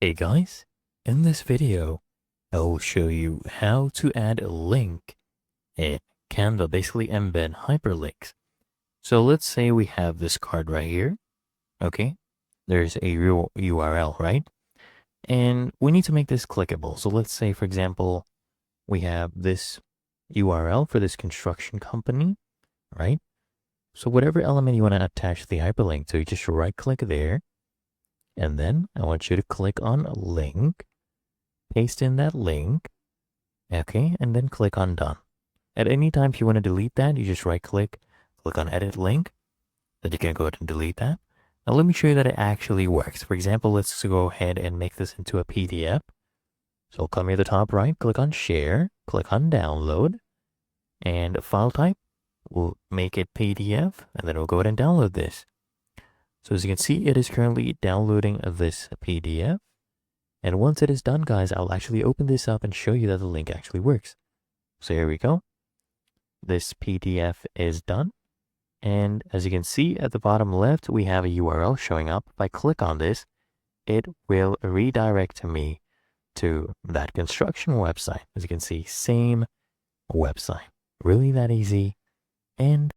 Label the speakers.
Speaker 1: Hey guys, in this video, I will show you how to add a link in Canva, basically embed hyperlinks. So let's say we have this card right here, okay? There's a real URL, right? And we need to make this clickable. So let's say, for example, we have this URL for this construction company, right? So whatever element you want to attach the hyperlink to, you just right click there. And then I want you to click on a link, paste in that link, okay, and then click on done. At any time, if you want to delete that, you just right click, click on edit link, then you can go ahead and delete that. Now let me show you that it actually works. For example, let's go ahead and make this into a PDF. So I'll come here to the top right, click on share, click on download, and file type, we'll make it PDF, and then we'll go ahead and download this. So as you can see, it is currently downloading this PDF. And once it is done, guys, I'll actually open this up and show you that the link actually works. So here we go. This PDF is done. And as you can see at the bottom left, we have a URL showing up. If I click on this, it will redirect me to that construction website. As you can see, same website. Really that easy. And